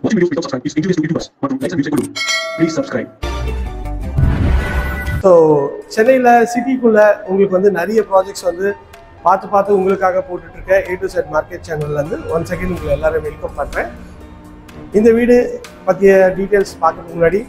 Watching videos without subscribe is injurious to YouTubers. Want to like and music guru? Please subscribe. So சென்னையில் சிட்டிக்குள்ள உங்களுக்கு வந்து நிறைய projects வந்து பார்த்து உங்களுக்காக போட்டுட்ருக்கேன் A to Z மார்க்கெட் சேனல்லேருந்து ஒன் செகண்ட் உங்களை எல்லாரும் வெல்கம் பண்ணுறேன். இந்த வீடு பற்றிய டீட்டெயில்ஸ் பார்க்கறதுக்கு முன்னாடி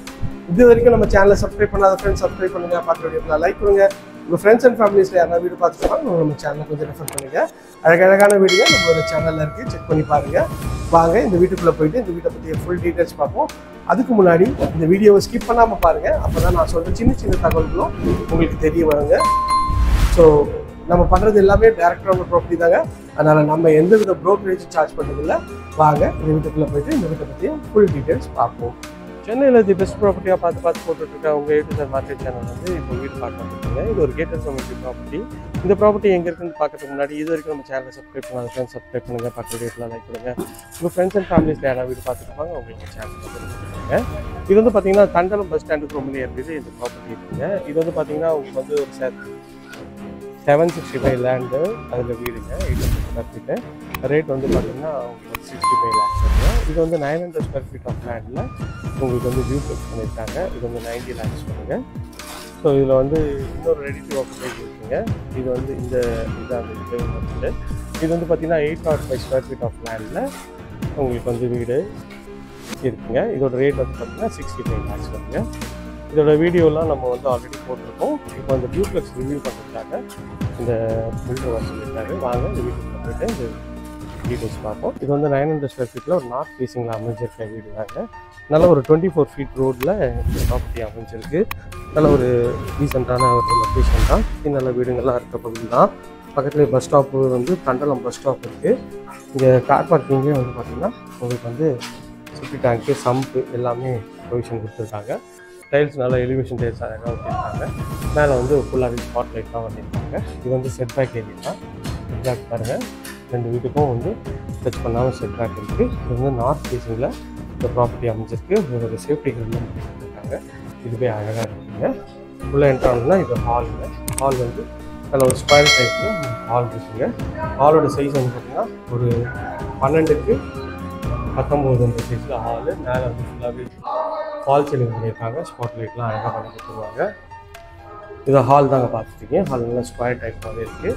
இது வரைக்கும் நம்ம சேனலை சப்ஸ்கிரைப் பண்ணாத ஃப்ரெண்ட்ஸ் சப்ஸ்கிரைப் பண்ணுங்கள், பார்க்குற வீடியோவில் லைக் பண்ணுங்கள். உங்கள் ஃப்ரெண்ட்ஸ் அண்ட் ஃபேமிலிஸில் யாராவது வீடு பார்த்துருப்பாங்க நம்ம சேனலை கொஞ்சம் ரெஃபர் பண்ணுங்கள். அழகழகான வீடியோ நம்மளோட சேனலில் இருக்குது, செக் பண்ணி பாருங்கள். வாங்க இந்த வீட்டுக்குள்ளே போயிட்டு இந்த வீட்டை பற்றிய ஃபுல் டீட்டெயில்ஸ் பார்ப்போம். அதுக்கு முன்னாடி இந்த வீடியோவை ஸ்கிப் பண்ணாமல் பாருங்கள், அப்போ தான் நான் சொல்கிற சின்ன சின்ன தகவல்களும் உங்களுக்கு தெரிய வருங்க. ஸோ நம்ம பண்ணுறது எல்லாமே டேரக்டரோட ப்ராப்பர்ட்டி தாங்க, அதனால் நம்ம எந்த வித ப்ரோக்கரேஜும் சார்ஜ் பண்ணுறதில்ல. வாங்க இந்த வீட்டுக்குள்ளே போயிட்டு இந்த வீட்டை பற்றிய ஃபுல் டீட்டெயில்ஸ் பார்ப்போம். சென்னையில் இது பெஸ்ட் ப்ராப்பர்ட்டியாக பார்த்து போட்டுட்ருக்க உங்கள் A to Z market channel வந்து இப்போ வீடு பார்க்க வந்துருக்கீங்க. இது ஒரு கேட்டட் கம்யூனிட்டி ப்ராப்பர்ட்டி. இந்த ப்ராப்பர்ட்டி எங்கே இருக்குன்னு பார்க்கறதுக்கு முன்னாடி இது வரைக்கும் நம்ம சேனலை சப்ஸ்கிரைப் பண்ணாத ஃப்ரெண்ட்ஸ் சப்ஸ்கிரைப் பண்ணுங்கள், பார்க்குற வீட்டில் லைக் பண்ணுங்கள். உங்கள் ஃப்ரெண்ட்ஸ் அண்ட் ஃபேமிலிஸில் யாராவது வீடு பார்த்துருப்பாங்க உங்களுக்கு சேனல் பண்ணுங்க. இது வந்து பார்த்தீங்கன்னா தண்டலம் பஸ் ஸ்டாண்டுக்கு ரொம்ப இருக்குது இந்த ப்ராப்பர்ட்டி இருக்குங்க. இது வந்து பார்த்தீங்கன்னா உங்களுக்கு வந்து ஒரு 765 லேண்டு, அதில் வீடுங்க 800 ஸ்கொயர் ஃபீட்டு. ரேட் வந்து பார்த்தீங்கன்னா உங்களுக்கு 65 lakhs வருங்க. இது வந்து 900 ஸ்கொயர் ஃபீட் ஆஃப் லேண்டில் உங்களுக்கு வந்து வியூ ஃபிக்ஸ் பண்ணியிருக்காங்க. இது வந்து 90 lakhs வருங்க. ஸோ இதில் வந்து இன்னொரு ரெடி டு ஆக்குபை இருக்குங்க. இது வந்து இந்த இதான் வந்து இது வந்து பார்த்தீங்கன்னா 805 ஸ்கொயர் ஃபீட் ஆஃப் லேண்டில் உங்களுக்கு வந்து வீடு இருக்குங்க. இதோட ரேட் வந்து பார்த்தீங்கன்னா 65 lakhs வருங்க. இதோட வீடியோலாம் நம்ம வந்து ஆல்ரெடி போட்டிருக்கோம். இப்போ அந்த டியூப்ளெக்ஸ் ரிவ்யூ பண்ணுறதுக்காக இந்த பில்டர் வர சொல்லியிருக்காரு. வாங்க இந்த வீட்டுக்குள்ள போய்ட்டு இந்த டீட்டெயில்ஸ் பார்ப்போம். இது வந்து 900 ஸ்கொயர் ஃபீட்டில் ஒரு நார்த் ஃபேஸிங்கில் அமைஞ்சிருக்க வீடு தாங்க. நல்ல ஒரு 24 ஃபீட் ரோடில் இந்த ப்ராப்பர்ட்டி அமைஞ்சிருக்கு. நல்ல ஒரு டீசெண்டான ஒரு லொக்கேஷன் தான். நல்ல வீடுங்கள்லாம் இருக்க பகுதி தான். பக்கத்துலேயே பஸ் ஸ்டாப்பு வந்து தண்டலம் பஸ் ஸ்டாப் இருக்குது. இங்கே கார் பார்க்கிங்கே வந்து பார்த்திங்கன்னா உங்களுக்கு வந்து சிட்டி டேங்க்கு சம்பு எல்லாமே ப்ரொவிஷன் கொடுத்துருக்காங்க. டைல்ஸ் நல்லா எலிவேஷன் டைல்ஸ் அழகாக வச்சுருக்காங்க. மேலே வந்து ஃபுல்லாகவே ஸ்பாட் லைட்லாம் பண்ணியிருக்காங்க. இது வந்து செட் பேக் ஏரியா தான். செட் பேக் பாருங்கள், ரெண்டு வீட்டுக்கும் வந்து டச் பண்ணாமல் செட் பேக் இருக்குது. இது வந்து நார்த் ஃபேஸிங்கில் இந்த ப்ராப்பர்ட்டி அமைஞ்சிருக்கு. இதோட சேஃப்டி கிரீன்லாம் பண்ணியிருக்காங்க. இதுவே அழகாக இருக்குங்க. உள்ளே என்ட்ரானா இது ஹாலுங்க. ஹால் வந்து நல்ல ஒரு ஸ்கொயர் டைப்பில் ஹால் இருக்குங்க. ஹாலோட சைஸ் வந்து பார்த்திங்கன்னா ஒரு 12க்கு 19 சைஸில் ஹாலு. மேலே வந்து ஃபுல்லாகவே ஃபால் சீலிங் பண்ணியிருக்காங்க. ஸ்பாட் லைட்லாம் அழகாக பண்ணி கொடுத்துருவாங்க. இது ஹால் தாங்க பார்த்துருக்கீங்க. ஹால் நல்லா ஸ்கொயர் டைப்பாகவே இருக்குது.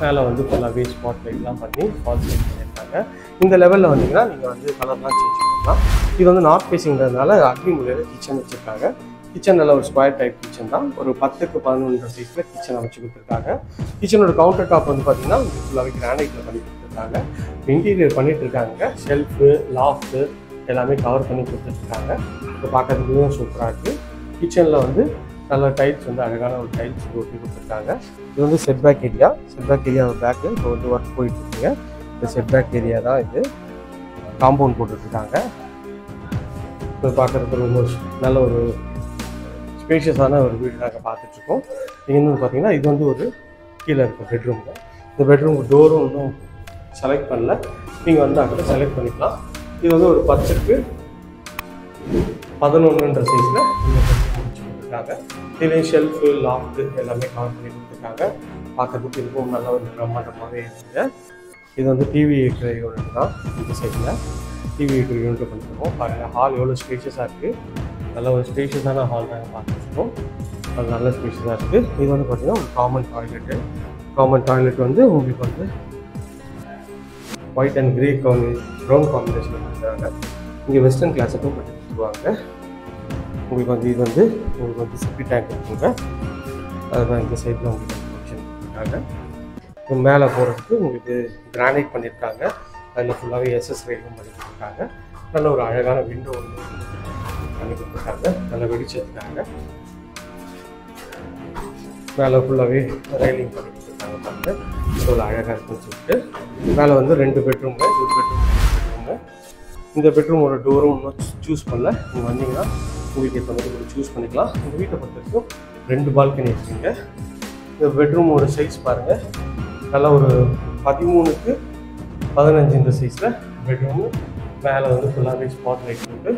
மேலே வந்து ஃபுல்லாகவே ஸ்பாட் லைட்லாம் பண்ணி ஃபால் சீலிங் பண்ணியிருக்காங்க. இந்த லெவலில் வந்தீங்கன்னா நீங்கள் வந்து கலர்லாம் சேஞ்ச் பண்ணிக்கலாம். இது வந்து நார்த் ஃபேஸிங்கிறதுனால அக்னி மூலையில் கிச்சன் வச்சுருக்காங்க. கிச்சன் நல்ல ஒரு ஸ்கொயர் டைப் கிச்சன் தான். ஒரு 10க்கு 11 சைஸில் கிச்சன் அமைச்சு கொடுத்துருக்காங்க. கிச்சனோட கவுண்டர் டாப் வந்து பார்த்திங்கன்னா ஃபுல்லாகவே கிரானைட்டில் பண்ணி கொடுத்துருக்காங்க. இன்டீரியர் பண்ணிகிட்டு இருக்காங்க. ஷெல்ஃபு, லாஃப்ட்டு எல்லாமே கவர் பண்ணி கொடுத்துருக்காங்க. இப்போ பார்க்கறதுக்கும் சூப்பராக இருக்குது. கிச்சனில் வந்து நல்ல டைல்ஸ் வந்து அழகான ஒரு டைல்ஸ் ஒட்டி கொடுத்துருக்காங்க. இது வந்து set back area. Set back area பேக்கு இப்போ வந்து ஒர்க் போயிட்டுருக்குங்க. இந்த செட் பேக் ஏரியா தான் இது. காம்பவுண்ட் போட்டுட்ருக்காங்க. இப்போ பார்க்குறதுக்கு ரொம்ப நல்ல ஒரு ஸ்பேஷியஸான ஒரு வீடு நாங்கள் பார்த்துட்ருக்கோம். இங்கே வந்து பார்த்தீங்கன்னா இது வந்து ஒரு கீழே இருக்க பெட்ரூம்ங்க. இந்த பெட்ரூம் டோரும் இன்னும் செலக்ட் பண்ணல, நீங்கள் வந்து அங்கே செலக்ட் பண்ணிக்கலாம். இது வந்து ஒரு 10க்கு 11 சைஸில் முடிச்சு கொடுத்துருக்காங்க. இதுலேயும் ஷெல்ஃபு, லாஃப்ட்டு எல்லாமே கவர் பண்ணி கொடுத்துருக்காங்க. பார்க்கறதுக்கு இதுவும் நல்ல ஒரு பிரம்மாண்டமாகவே இருக்குங்க. இது வந்து டிவி இருக்கிற யூனிட் தான். இந்த சைடில் டிவி இருக்கிற யூனிட் பண்ணிருக்கோம். பாருங்கள் ஹால் எவ்வளோ ஸ்பேஷியஸாக இருக்குது. நல்ல ஒரு ஸ்பேஷியஸான ஹால் தாங்க பார்த்துருக்கோம். அது நல்ல ஸ்பேஷியஸாக இருக்குது. இது வந்து பார்த்திங்கன்னா ஒரு காமன் டாய்லெட்டு. காமன் டாய்லெட் வந்து உங்களுக்கு வந்து white and grey brown combination கொடுத்துருக்காங்க. இங்கே வெஸ்டர்ன் கிளாஸுக்கும் பண்ணி கொடுத்துருவாங்க. உங்களுக்கு வந்து இது வந்து உங்களுக்கு வந்து சிப்பி டேங்க் இருக்குங்க. அதுதான் இந்த சைடில் உங்களுக்கு ப்ரொவிஷன் கொடுத்துருக்காங்க. இப்போ மேலே போகிறதுக்கு உங்களுக்கு கிரானைட் பண்ணியிருக்காங்க. அதில் ஃபுல்லாகவே எஸ்எஸ் ரயிலும் பண்ணி கொடுத்துருக்காங்க. நல்ல ஒரு அழகான விண்டோ வந்து பண்ணி கொடுத்துருக்காங்க. நல்லா வெடிச்சிருக்காங்க. மேலே ஃபுல்லாகவே ரயிலிங் பண்ணி கொடுத்துருக்காங்க. பாருங்கள் இவ்வளோ அழகாக இருக்குன்னு சொல்லிட்டு. மேலே வந்து 2 பெட்ரூம்ங்க. இது பெட்ரூம்ங்க. இந்த பெட்ரூமோட டோரும் இன்னும் சூஸ் பண்ணல. நீங்கள் வந்தீங்கன்னா உங்களுக்கு இப்போ வந்து சூஸ் பண்ணிக்கலாம். இந்த வீட்டை பொறுத்த வரைக்கும் 2 பால்கனி இருக்குங்க. இந்த பெட்ரூமோட சைஸ் பாருங்கள், நல்லா ஒரு 13க்கு 15 இந்த சைஸில் பெட்ரூமு. மேலே வந்து ஃபுல்லாகவே ஸ்பாட் லைட் போட்டு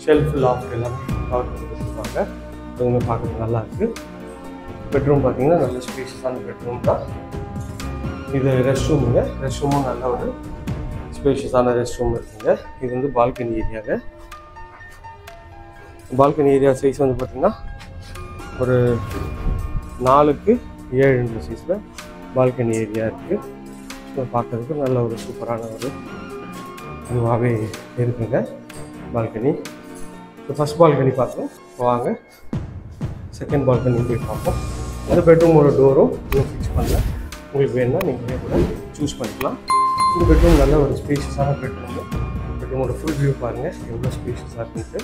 ஷெல்ஃப், லாஃப்ட் எல்லாமே கவர் பண்ணி கொடுத்துருப்பாங்க. அதுவுமே பார்க்குறது நல்லா இருக்குது. பெட்ரூம் பார்த்தீங்கன்னா நல்ல ஸ்பேஷியஸான பெட்ரூம் தான். இது ரெஸ்ட் ரூமுங்க. ரெஸ்ட் ரூமும் நல்ல ஒரு ஸ்பேஷியஸான ரெஸ்ட் ரூம் இருக்குங்க. இது வந்து பால்கனி ஏரியாங்க. பால்கனி ஏரியா சைஸ் வந்து பார்த்திங்கன்னா ஒரு 4x7 சைஸில் பால்கனி ஏரியா இருக்குது. ஸோ பார்க்குறதுக்கு நல்ல ஒரு சூப்பரான ஒரு இதுவாகவே இருக்குங்க பால்கனி. ஸோ ஃபஸ்ட் பால்கனி பார்த்தோம், வாங்க செகண்ட் பால்கனி போய் பார்ப்போம். அந்த பெட்ரூமோட டோரும் இன்னும் ஃபிக்ஸ் பண்ணல, உங்களுக்கு வேணும்னா நீங்களே கூட சூஸ் பண்ணிக்கலாம். இந்த பெட்ரூம் நல்ல ஒரு ஸ்பேஷியஸான பெட்ரூமு. பெட்ரூமோட ஃபுல் வியூ பாருங்கள் எவ்வளோ ஸ்பேஷியஸாக இருக்குன்ட்டு.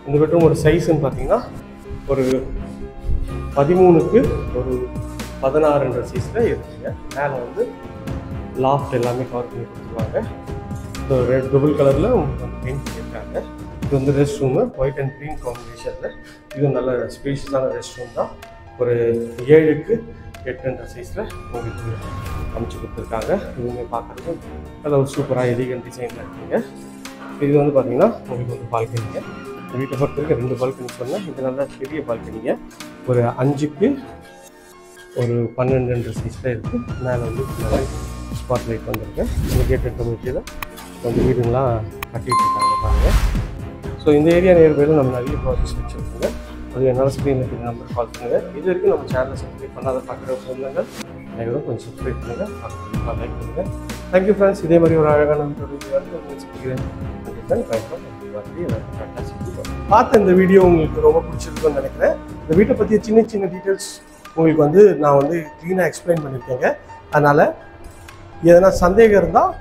இந்த பெட்ரூமோட சைஸ்ன்னு பார்த்தீங்கன்னா ஒரு 13x16 சைஸில் இருக்குங்க. மேலே வந்து லாஃப்ட் எல்லாமே கவர் பண்ணி கொடுத்துருவாங்க. ஸோ ரெட் டபுள் கலரில் உங்களுக்கு வந்து பெயிண்ட் பண்ணியிருக்காங்க. இது வந்து rest room white and green காம்பினேஷனில். இது நல்ல ஸ்பேஷியஸான ரெஸ்ட் ரூம் தான். ஒரு 7x8 சைஸில் உங்களுக்கு அமைச்சு கொடுத்துருக்காங்க. இதுவுமே பார்க்குறது நல்ல ஒரு சூப்பராக எலிகன் டிசைனில் இருக்குங்க. இது வந்து பார்த்திங்கன்னா உங்களுக்கு வந்து பால்கனிங்க. வீட்டை பொறுத்தவரைக்கும் 2 பால்கனி சொன்னேன். இது நல்லா பெரிய பால்கனிங்க. ஒரு 5x12 சைஸில் இருக்குது. மேலே வந்து ஸ்பாட் லைட் வந்துருக்கு. இந்த கேட்டட் கம்யூனிட்டியில் கொஞ்சம் வீடுங்களாம் கட்டிகிட்டு இருக்காங்க பாருங்கள். ஸோ இந்த ஏரியா நியர்பையில் நம்ம நிறைய ப்ராஜெக்ட்ஸ் வச்சுருக்கோங்க. அது என்னால் ஸ்க்ரீனில் இருக்கிற நம்பர் கால் பண்ணுங்கள். இது வரைக்கும் நம்ம சேனலை சப்ஸ்கிரைப் பண்ணாத பார்க்குற சொல்லுங்கள். அனைவரும் கொஞ்சம் சப்ஸ்கிரைப் பண்ணுங்கள், பார்க்குறதுக்கு லைக் பண்ணுங்கள். Thank you friends. இதே மாதிரி ஒரு அழகான வீடியோ சந்திக்கிறேன். பார்த்த இந்த வீடியோ உங்களுக்கு ரொம்ப பிடிச்சிருக்குன்னு நினைக்கிறேன். இந்த வீட்டை பற்றி சின்ன சின்ன டீட்டெயில்ஸ் உங்களுக்கு வந்து நான் வந்து க்ளீனாக எக்ஸ்பிளைன் பண்ணியிருக்கேங்க. அதனால் எதனா சந்தேகம் இருந்தால்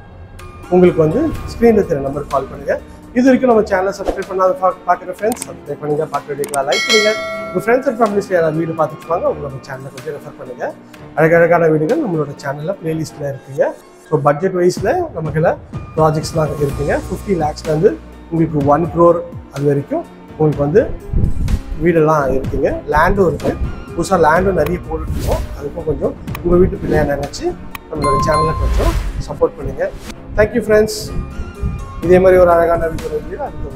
உங்களுக்கு வந்து ஸ்க்ரீனில் தெரிய நம்பர் கால் பண்ணுங்கள். இது வரைக்கும் நம்ம சேனலை சப்ஸ்கிரைப் பண்ணாத பார்க்குற ஃப்ரெண்ட்ஸ் சப்ஸ்கிரைப் பண்ணுங்கள், பார்க்குற வீடியோக்கெலாம் லைக் பண்ணுங்கள். உங்கள் ஃப்ரெண்ட்ஸ் அண்ட் ஃபேமிலிஸில் யாராவது வீடு பார்த்துட்டு வாங்க, உங்களோட சேனலை கொஞ்சம் ரெஃபர் பண்ணுங்கள். அழகழகான வீடுகள் நம்மளோட சேனலில் ப்ளேலிஸ்ட்டில் இருக்குங்க. ஸோ பட்ஜெட் வைஸில் நமக்குள்ள ப்ராஜெக்ட்ஸ்லாம் இருக்குங்க. 50 lakhsலேருந்து உங்களுக்கு 1 crore அது வரைக்கும் உங்களுக்கு வந்து வீடெல்லாம் இருக்குங்க. லேண்டும் இருக்குது. புதுசாக லேண்டும் நிறைய போட்டுருக்கோம். அதுக்கும் கொஞ்சம் உங்கள் வீட்டு பிள்ளையாக நினச்சி நம்மளோட சேனலை கொஞ்சம் சப்போர்ட் பண்ணுங்கள். Thank you friends. இதே மாதிரி ஒரு அழகான வீடியோ அடுத்த